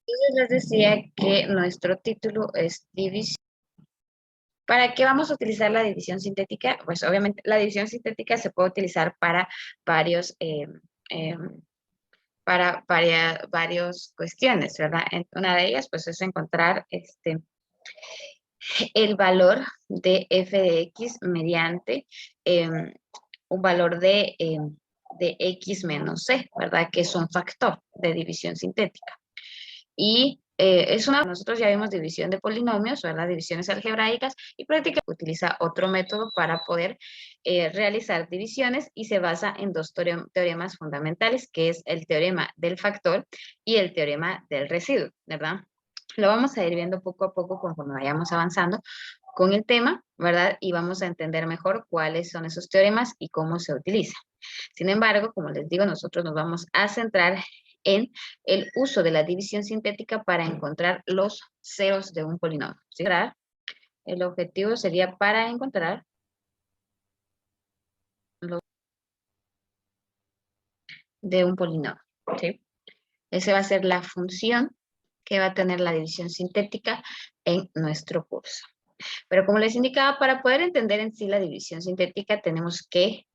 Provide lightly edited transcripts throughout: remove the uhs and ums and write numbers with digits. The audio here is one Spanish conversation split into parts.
Entonces les decía que nuestro título es división. ¿Para qué vamos a utilizar la división sintética? Pues obviamente la división sintética se puede utilizar para varios, eh, varias cuestiones, ¿verdad? Una de ellas, pues, es encontrar el valor de f de x mediante un valor de x menos c, ¿verdad? Que es un factor de división sintética. Y nosotros ya vimos división de polinomios, ¿verdad? Divisiones algebraicas, y prácticamente utiliza otro método para poder realizar divisiones, y se basa en dos teoremas fundamentales, que es el teorema del factor y el teorema del residuo, ¿verdad? Lo vamos a ir viendo poco a poco conforme vayamos avanzando con el tema, ¿verdad? Y vamos a entender mejor cuáles son esos teoremas y cómo se utilizan. Sin embargo, como les digo, nosotros nos vamos a centrar en el uso de la división sintética para encontrar los ceros de un polinomio, ¿sí? El objetivo sería para encontrar los de un polinomio, ¿sí? Esa va a ser la función que va a tener la división sintética en nuestro curso. Pero como les indicaba, para poder entender en sí la división sintética tenemos que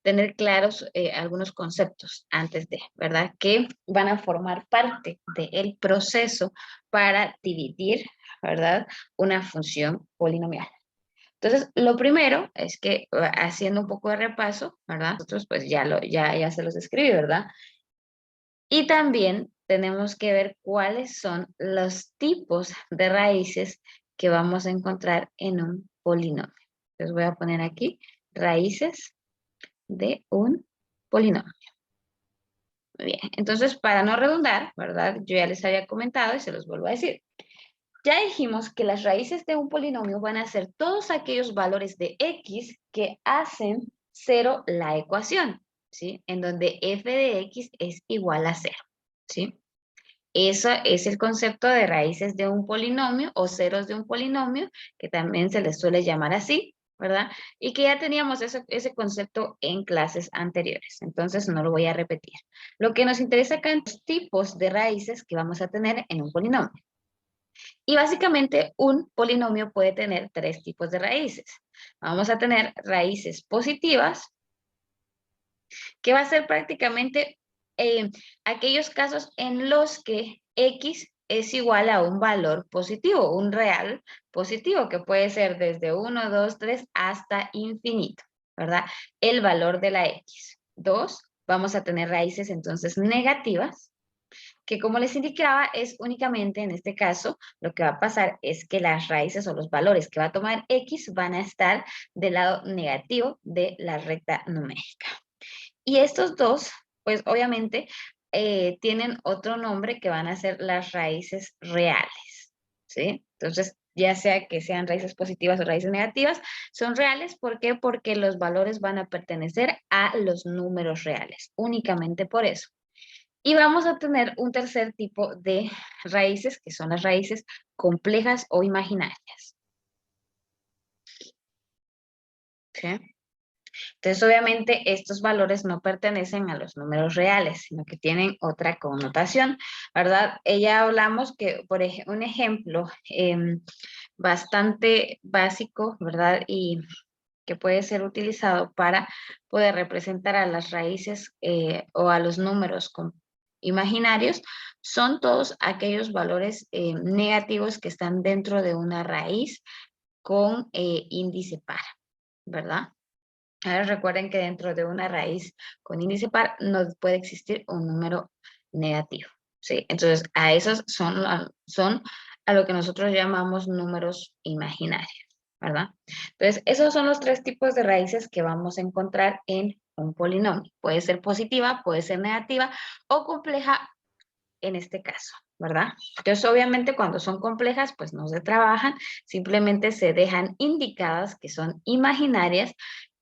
tener claros algunos conceptos antes de, ¿verdad? Que van a formar parte del proceso para dividir, ¿verdad? Una función polinomial. Entonces, lo primero es que haciendo un poco de repaso, ¿verdad? Nosotros pues ya se los escribí, ¿verdad? Y también tenemos que ver cuáles son los tipos de raíces que vamos a encontrar en un polinomio. Les voy a poner aquí raíces de un polinomio. Muy bien, entonces para no redundar, ¿verdad? Yo ya les había comentado y se los vuelvo a decir. Ya dijimos que las raíces de un polinomio van a ser todos aquellos valores de x que hacen cero la ecuación, ¿sí? En donde f de x es igual a 0, ¿sí? Eso es el concepto de raíces de un polinomio o ceros de un polinomio, que también se les suele llamar así, ¿verdad? Y que ya teníamos ese concepto en clases anteriores, entonces no lo voy a repetir. Lo que nos interesa acá son los tipos de raíces que vamos a tener en un polinomio. Y básicamente un polinomio puede tener tres tipos de raíces. Vamos a tener raíces positivas, que va a ser prácticamente aquellos casos en los que x es igual a un valor positivo, un real positivo, que puede ser desde 1, 2, 3 hasta infinito, ¿verdad? El valor de la x. 2, vamos a tener raíces entonces negativas, que como les indicaba es únicamente en este caso lo que va a pasar es que las raíces o los valores que va a tomar x van a estar del lado negativo de la recta numérica. Y estos dos, pues obviamente, tienen otro nombre que van a ser las raíces reales, ¿sí? Entonces, ya sea que sean raíces positivas o raíces negativas, son reales. ¿Por qué? Porque los valores van a pertenecer a los números reales, únicamente por eso. Y vamos a tener un tercer tipo de raíces, que son las raíces complejas o imaginarias, ¿sí? Entonces, obviamente, estos valores no pertenecen a los números reales, sino que tienen otra connotación, ¿verdad? Ya hablamos que, por un ejemplo bastante básico, ¿verdad? Y que puede ser utilizado para poder representar a las raíces o a los números imaginarios, son todos aquellos valores negativos que están dentro de una raíz con índice par, ¿verdad? Ahora recuerden que dentro de una raíz con índice par no puede existir un número negativo, ¿sí? Entonces, a esos son a lo que nosotros llamamos números imaginarios, ¿verdad? Entonces, esos son los tres tipos de raíces que vamos a encontrar en un polinomio. Puede ser positiva, puede ser negativa o compleja en este caso, ¿verdad? Entonces, obviamente, cuando son complejas, pues no se trabajan, simplemente se dejan indicadas que son imaginarias,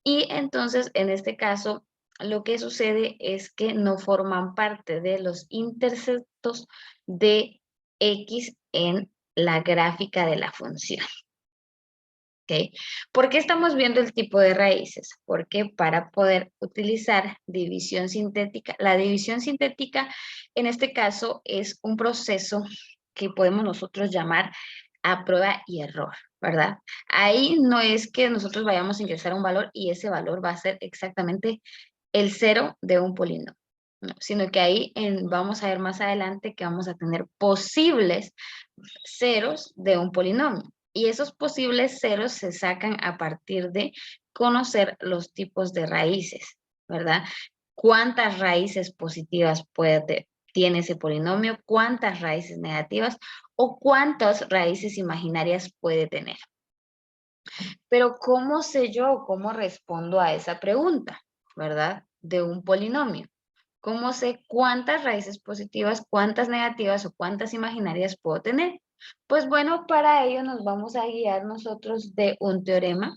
y entonces, en este caso, lo que sucede es que no forman parte de los interceptos de x en la gráfica de la función. ¿Ok? ¿Por qué estamos viendo el tipo de raíces? Porque para poder utilizar división sintética, la división sintética en este caso es un proceso que podemos nosotros llamar a prueba y error, ¿verdad? Ahí no es que nosotros vayamos a ingresar un valor y ese valor va a ser exactamente el cero de un polinomio, ¿no? Sino que ahí vamos a ver más adelante que vamos a tener posibles ceros de un polinomio. Y esos posibles ceros se sacan a partir de conocer los tipos de raíces, ¿verdad? ¿Cuántas raíces positivas tiene ese polinomio? ¿Cuántas raíces negativas? ¿O cuántas raíces imaginarias puede tener? Pero ¿cómo sé yo cómo respondo a esa pregunta, ¿verdad? De un polinomio. ¿Cómo sé cuántas raíces positivas, cuántas negativas o cuántas imaginarias puedo tener? Pues bueno, para ello nos vamos a guiar nosotros de un teorema,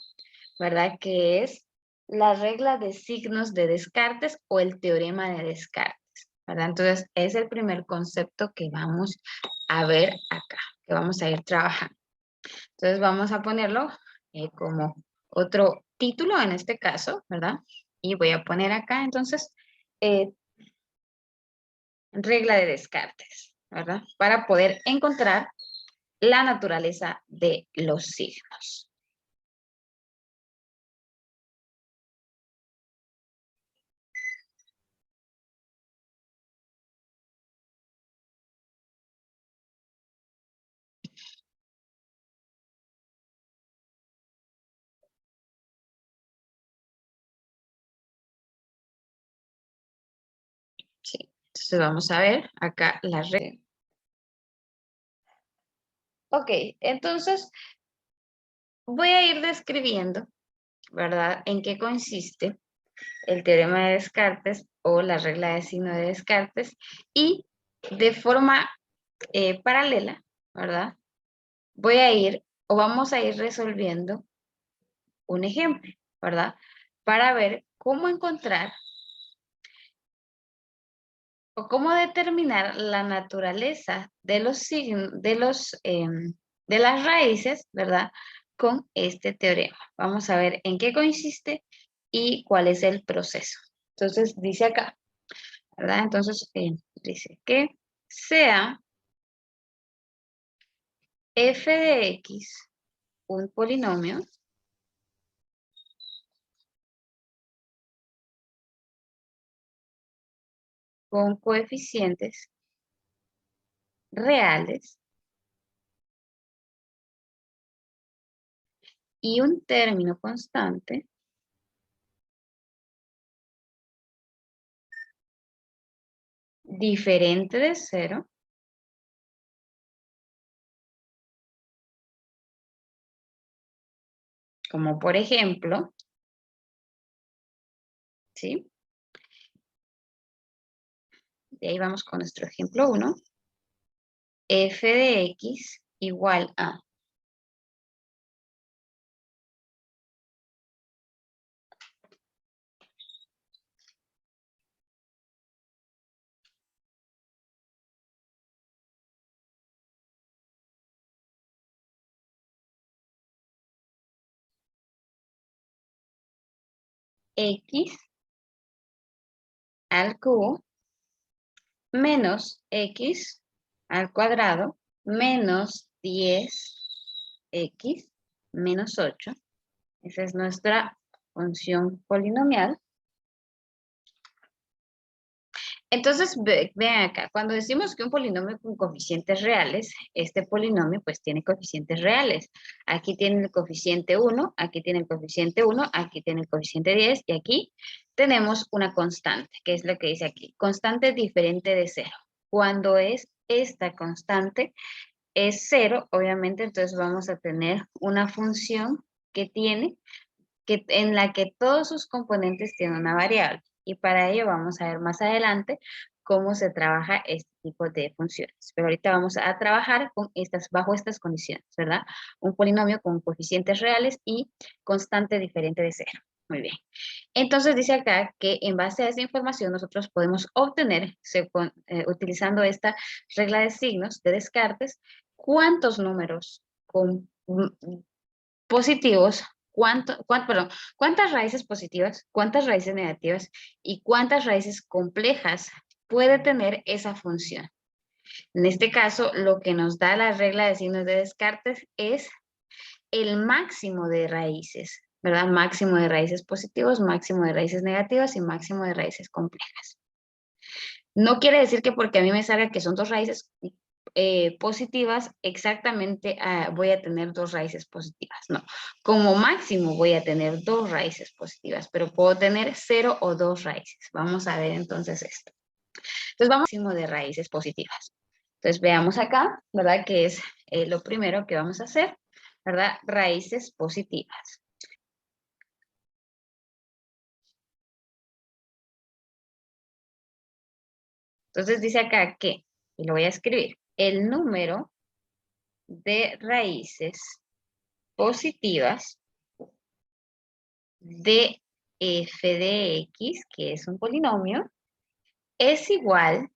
¿verdad? Que es la regla de signos de Descartes o el teorema de Descartes, ¿verdad? Entonces, es el primer concepto que vamos a ver acá, que vamos a ir trabajando. Entonces, vamos a ponerlo como otro título en este caso, ¿verdad? Y voy a poner acá, entonces, eh, regla de Descartes, ¿verdad? Para poder encontrar la naturaleza de los signos. Sí. Entonces vamos a ver acá la regla. Ok, entonces voy a ir describiendo, ¿verdad? En qué consiste el teorema de Descartes o la regla de signo de Descartes y de forma paralela, ¿verdad? Voy a ir o vamos a ir resolviendo un ejemplo, ¿verdad? Para ver cómo encontrar o cómo determinar la naturaleza de los signos, de las raíces, ¿verdad? Con este teorema. Vamos a ver en qué consiste y cuál es el proceso. Entonces, dice acá, ¿verdad? Entonces, dice que sea f de x un polinomio con coeficientes reales y un término constante diferente de cero, como por ejemplo, ¿sí? De ahí vamos con nuestro ejemplo 1. F de x igual a x al cubo menos x al cuadrado menos 10x menos 8. Esa es nuestra función polinomial. Entonces, vean acá, cuando decimos que un polinomio con coeficientes reales, este polinomio pues tiene coeficientes reales. Aquí tiene el coeficiente 1, aquí tiene el coeficiente 1, aquí tiene el coeficiente 10 y aquí tenemos una constante, que es lo que dice aquí, constante diferente de 0. Cuando es esta constante es 0, obviamente entonces vamos a tener una función que en la que todos sus componentes tienen una variable. Y para ello vamos a ver más adelante cómo se trabaja este tipo de funciones. Pero ahorita vamos a trabajar bajo estas condiciones, ¿verdad? Un polinomio con coeficientes reales y constante diferente de 0. Muy bien. Entonces dice acá que en base a esa información nosotros podemos obtener, utilizando esta regla de signos de Descartes, cuántos números positivos, cuántas raíces positivas, cuántas raíces negativas y cuántas raíces complejas puede tener esa función. En este caso, lo que nos da la regla de signos de Descartes es el máximo de raíces, ¿verdad? Máximo de raíces positivos, máximo de raíces negativas y máximo de raíces complejas. No quiere decir que porque a mí me salga que son dos raíces positivas, exactamente voy a tener dos raíces positivas. No, como máximo voy a tener dos raíces positivas, pero puedo tener 0 o 2 raíces. Vamos a ver entonces esto. Entonces vamos al máximo de raíces positivas. Entonces veamos acá, ¿verdad? Que es lo primero que vamos a hacer, ¿verdad? Raíces positivas. Entonces dice acá que, y lo voy a escribir, el número de raíces positivas de f de x, que es un polinomio, es igual,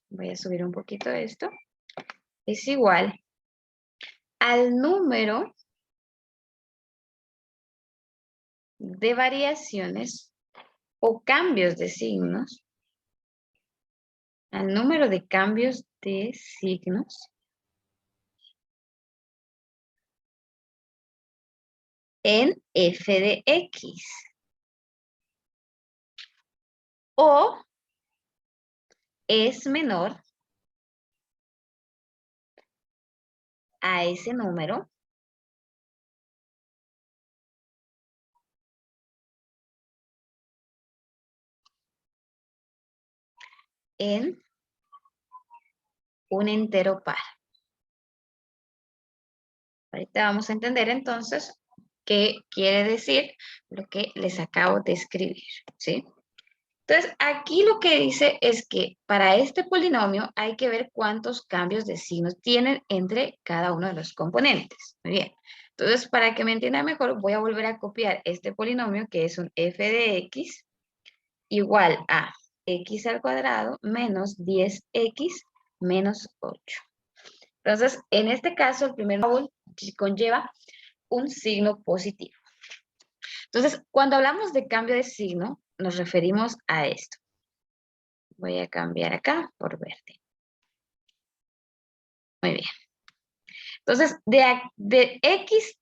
voy a subir un poquito esto, es igual al número de variaciones o cambios de signos, al número de cambios de signos en f de x. O es menor a ese número en un entero par. Ahorita vamos a entender entonces qué quiere decir lo que les acabo de escribir, ¿sí? Entonces, aquí lo que dice es que para este polinomio hay que ver cuántos cambios de signos tienen entre cada uno de los componentes. Muy bien. Entonces, para que me entienda mejor, voy a volver a copiar este polinomio que es un f de x igual a x al cuadrado menos 10x menos 8. Entonces, en este caso, el primer módulo conlleva un signo positivo. Entonces, cuando hablamos de cambio de signo, nos referimos a esto. Voy a cambiar acá por verde. Muy bien. Entonces, de x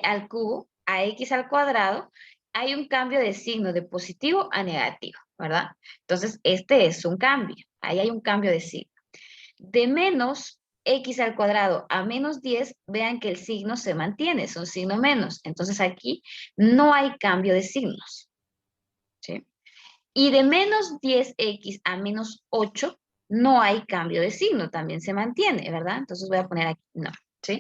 al cubo a x al cuadrado, hay un cambio de signo de positivo a negativo, ¿verdad? Entonces, este es un cambio. Ahí hay un cambio de signo. De menos x al cuadrado a menos 10, vean que el signo se mantiene, es un signo menos. Entonces, aquí no hay cambio de signos, ¿sí? Y de menos 10x a menos 8, no hay cambio de signo, también se mantiene, ¿verdad? Entonces voy a poner aquí, no, ¿sí?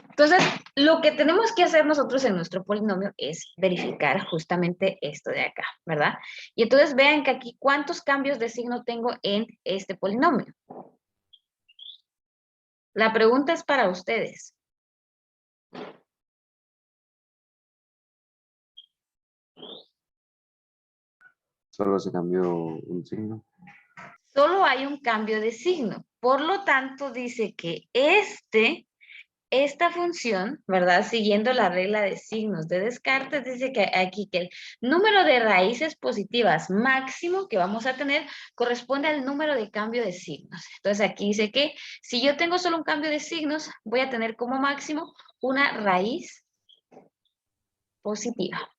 Entonces, lo que tenemos que hacer nosotros en nuestro polinomio es verificar justamente esto de acá, ¿verdad? Y entonces vean que aquí, ¿cuántos cambios de signo tengo en este polinomio? La pregunta es para ustedes. Solo se cambió un signo. Solo hay un cambio de signo. Por lo tanto, dice que esta función, ¿verdad? Siguiendo la regla de signos de Descartes, dice que aquí que el número de raíces positivas máximo que vamos a tener corresponde al número de cambio de signos. Entonces aquí dice que si yo tengo solo un cambio de signos, voy a tener como máximo una raíz positiva.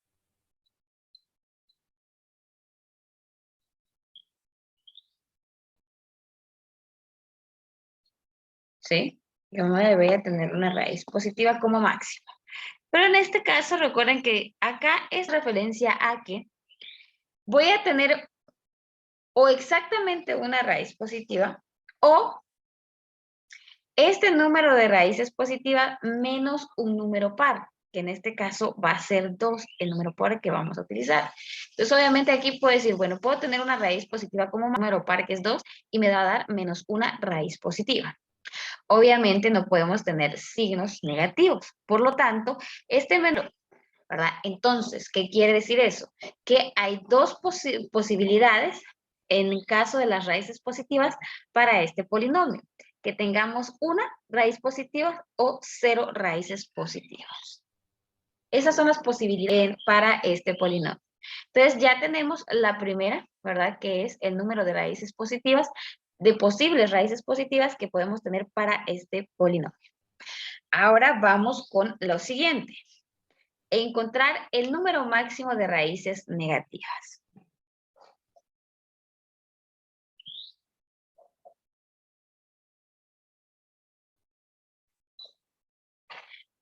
¿Sí? Yo voy a tener una raíz positiva como máximo. Pero en este caso, recuerden que acá es referencia a que voy a tener o exactamente una raíz positiva o este número de raíces positivas menos un número par, que en este caso va a ser 2, el número par que vamos a utilizar. Entonces, obviamente aquí puedo decir, bueno, puedo tener una raíz positiva como número par, que es 2, y me va a dar menos una raíz positiva. Obviamente no podemos tener signos negativos. Por lo tanto, este menor, ¿verdad? Entonces, ¿qué quiere decir eso? Que hay dos posibilidades en el caso de las raíces positivas para este polinomio. Que tengamos una raíz positiva o 0 raíces positivas. Esas son las posibilidades para este polinomio. Entonces ya tenemos la primera, ¿verdad? Que es el número de raíces positivas, de posibles raíces positivas que podemos tener para este polinomio. Ahora vamos con lo siguiente. Encontrar el número máximo de raíces negativas.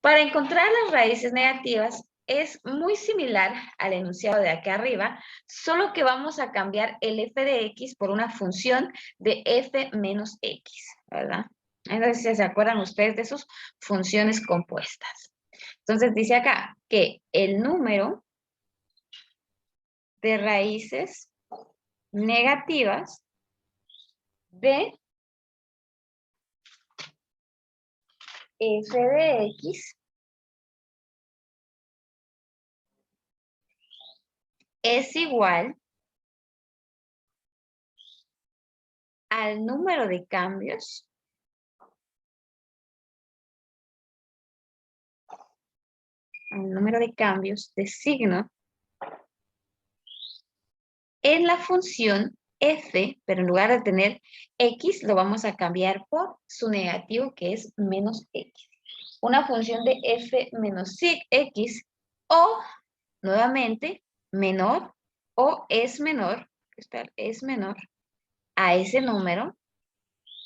Para encontrar las raíces negativas es muy similar al enunciado de acá arriba, solo que vamos a cambiar el f de x por una función de f menos x, ¿verdad? Entonces, ¿se acuerdan ustedes de sus funciones compuestas? Entonces, dice acá que el número de raíces negativas de f de x es igual al número de cambios de signo en la función f, pero en lugar de tener x, lo vamos a cambiar por su negativo, que es menos x. Una función de f menos x, o, nuevamente, menor, o es menor a ese número,